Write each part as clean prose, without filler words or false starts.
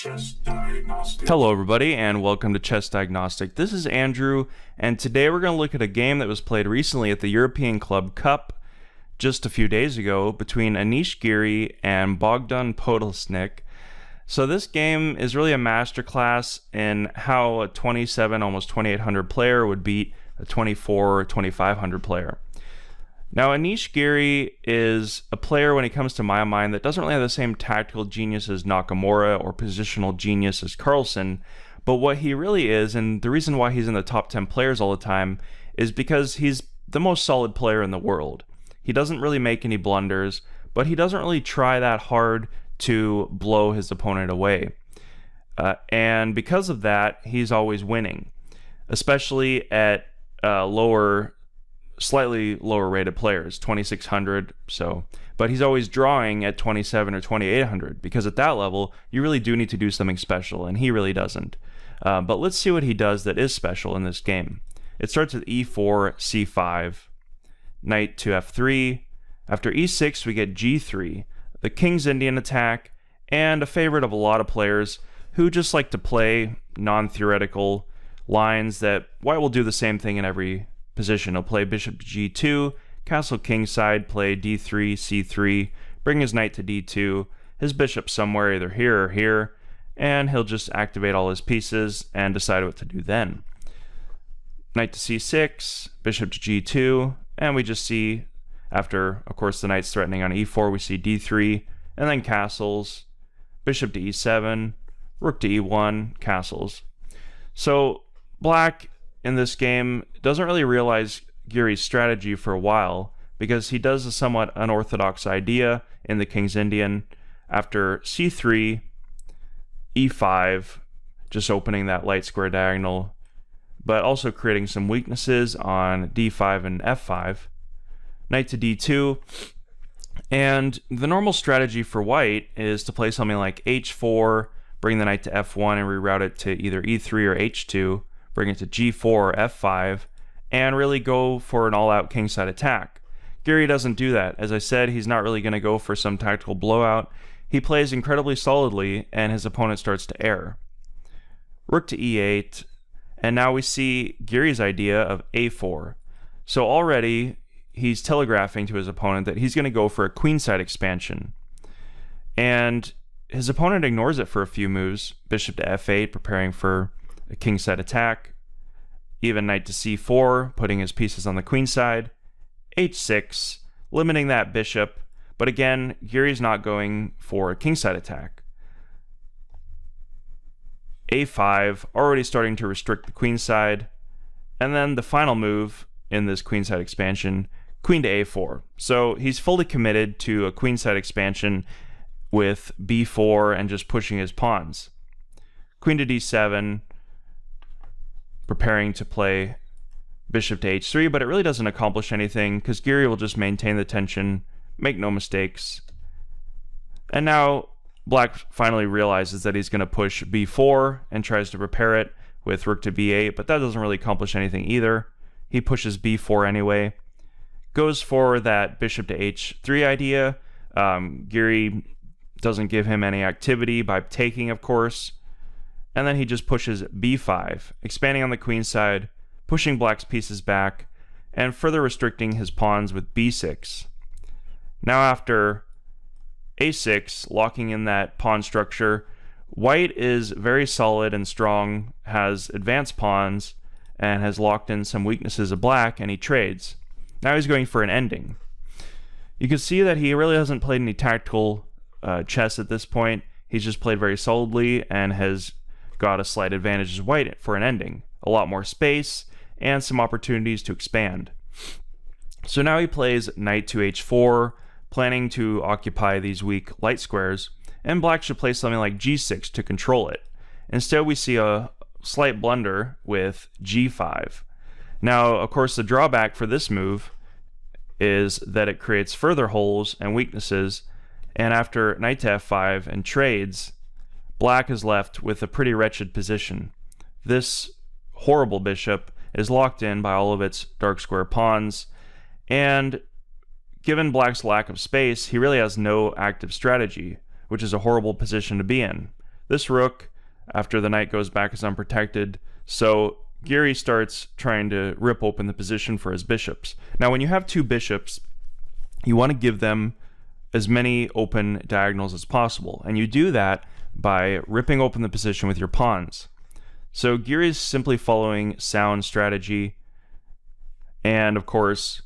Hello everybody and welcome to ChessDiagnostic. This is Andrew and today we're going to look at a game that was played recently at the European Club Cup just a few days ago between Giri and Podlesnik. So this game is really a masterclass in how a 27, almost 2800 player would beat a 24 or 2500 player. Now, Giri is a player, when it comes to my mind, that doesn't really have the same tactical genius as Nakamura or positional genius as Carlsen, but what he really is, and the reason why he's in the top 10 players all the time, is because he's the most solid player in the world. He doesn't really make any blunders, but he doesn't really try that hard to blow his opponent away. And because of that, he's always winning, especially at slightly lower rated players, 2600, but he's always drawing at 27 or 2800, because at that level you really do need to do something special, and he really doesn't. But let's see what he does that is special in this game. It starts with e4, c5, knight to f3. After e6 we get g3, the King's Indian attack, and a favorite of a lot of players who just like to play non-theoretical lines that White will do the same thing in every position. He'll play bishop to g2, castle kingside, play d3, c3, bring his knight to d2, his bishop somewhere either here or here, and he'll just activate all his pieces and decide what to do then. Knight to c6, bishop to g2, and we just see, after, of course, the knight's threatening on e4, we see d3, and then castles, bishop to e7, rook to e1, castles. So Black in this game doesn't really realize Giri's strategy for a while, because he does a somewhat unorthodox idea in the King's Indian. After c3, e5, just opening that light square diagonal, but also creating some weaknesses on d5 and f5, knight to d2, and the normal strategy for White is to play something like h4, bring the knight to f1 and reroute it to either e3 or h2, bring it to g4 or f5, and really go for an all-out kingside attack. Giri doesn't do that. As I said, he's not really going to go for some tactical blowout. He plays incredibly solidly, and his opponent starts to err. Rook to e8, and now we see Giri's idea of a4. So already, he's telegraphing to his opponent that he's going to go for a queenside expansion. And his opponent ignores it for a few moves. Bishop to f8, preparing for a kingside attack, even knight to c4, putting his pieces on the queen side, h6, limiting that bishop, but again, Giri's not going for a kingside attack. a5, already starting to restrict the queen side, and then the final move in this queenside expansion, queen to a4. So he's fully committed to a queenside expansion with b4 and just pushing his pawns. Queen to d7, preparing to play bishop to h3, but it really doesn't accomplish anything because Giri will just maintain the tension, make no mistakes. And now Black finally realizes that he's going to push b4 and tries to prepare it with rook to b8, but that doesn't really accomplish anything either. He pushes b4 anyway, goes for that bishop to h3 idea. Giri doesn't give him any activity by taking, of course. And then he just pushes b5, expanding on the queen side, pushing Black's pieces back, and further restricting his pawns with b6. Now after a6, locking in that pawn structure, White is very solid and strong, has advanced pawns, and has locked in some weaknesses of Black, and he trades. Now he's going for an ending. You can see that he really hasn't played any tactical chess at this point. He's just played very solidly and has got a slight advantage as White for an ending. A lot more space and some opportunities to expand. So now he plays knight to h4, planning to occupy these weak light squares, and Black should play something like g6 to control it. Instead, we see a slight blunder with g5. Now, of course, the drawback for this move is that it creates further holes and weaknesses, and after knight to f5 and trades, Black is left with a pretty wretched position. This horrible bishop is locked in by all of its dark square pawns, and given Black's lack of space, he really has no active strategy, which is a horrible position to be in. this rook, after the knight goes back, is unprotected. So Giri starts trying to rip open the position for his bishops. Now, when you have two bishops, you want to give them as many open diagonals as possible, and you do that by ripping open the position with your pawns. So Giri is simply following sound strategy, and of course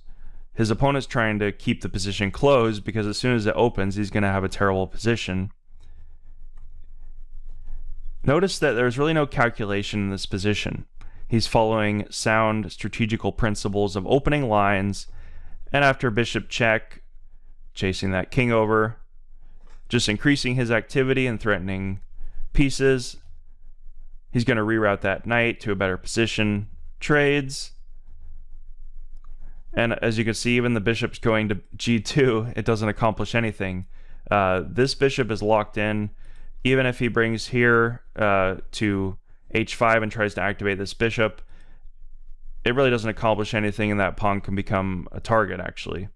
his opponent's trying to keep the position closed, because as soon as it opens, he's going to have a terrible position. Notice that there's really no calculation in this position. He's following sound strategical principles of opening lines, and after bishop check, chasing that king over, just increasing his activity and threatening pieces. He's going to reroute that knight to a better position, trades, and as you can see, even the bishop's going to g2, it doesn't accomplish anything. This bishop is locked in. Even if he brings here to h5 and tries to activate this bishop, it really doesn't accomplish anything, and that pawn can become a target, actually.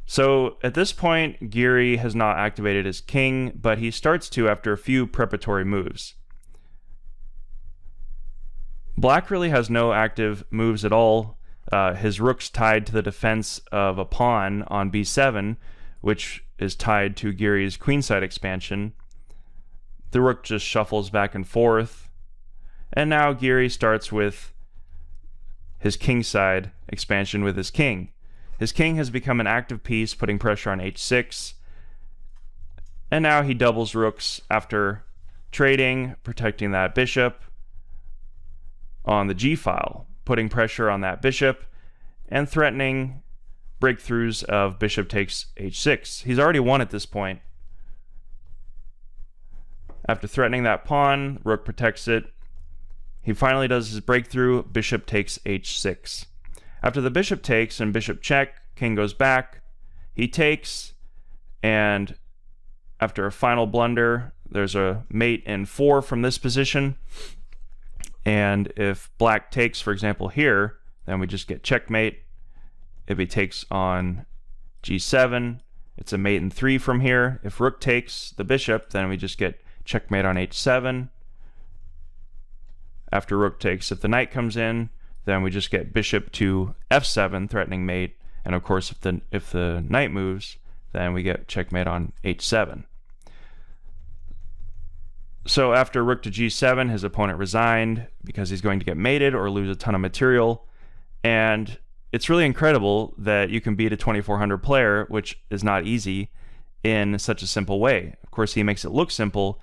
So at this point, Giri has not activated his king, but he starts to after a few preparatory moves. Black really has no active moves at all. His rook's tied to the defense of a pawn on b7, which is tied to Giri's queenside expansion. The rook just shuffles back and forth, and now Giri starts with his kingside expansion with his king. His king has become an active piece, putting pressure on h6, and now he doubles rooks after trading, protecting that bishop on the g-file, putting pressure on that bishop and threatening breakthroughs of bishop takes h6. He's already won at this point. After threatening that pawn, rook protects it. He finally does his breakthrough, bishop takes h6. After the bishop takes and bishop check, king goes back, he takes, and after a final blunder, there's a mate in 4 from this position. And if black takes, for example, here, then we just get checkmate. If he takes on g7, it's a mate in 3 from here. If rook takes the bishop, then we just get checkmate on h7. After rook takes, if the knight comes in, then we just get bishop to f7, threatening mate. And of course, if the knight moves, then we get checkmate on h7. So after rook to g7, his opponent resigned because he's going to get mated or lose a ton of material. And it's really incredible that you can beat a 2400 player, which is not easy, in such a simple way. Of course, he makes it look simple,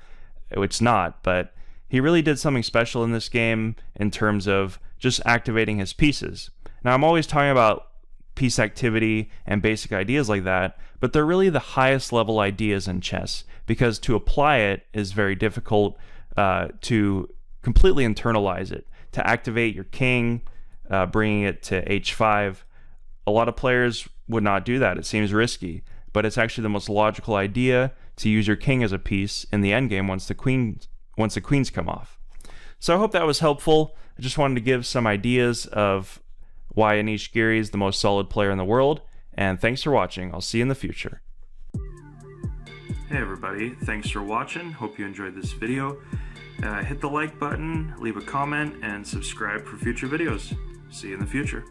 it's not, but he really did something special in this game in terms of just activating his pieces. Now, I'm always talking about piece activity and basic ideas like that, but they're really the highest level ideas in chess, because to apply it is very difficult, to completely internalize it, to activate your king, bringing it to h5. A lot of players would not do that. It seems risky, but it's actually the most logical idea to use your king as a piece in the endgame once the queens come off. So I hope that was helpful. I just wanted to give some ideas of why Anish Giri is the most solid player in the world, and thanks for watching. I'll see you in the future. Hey everybody, thanks for watching. Hope you enjoyed this video. Hit the like button, leave a comment, and subscribe for future videos. See you in the future.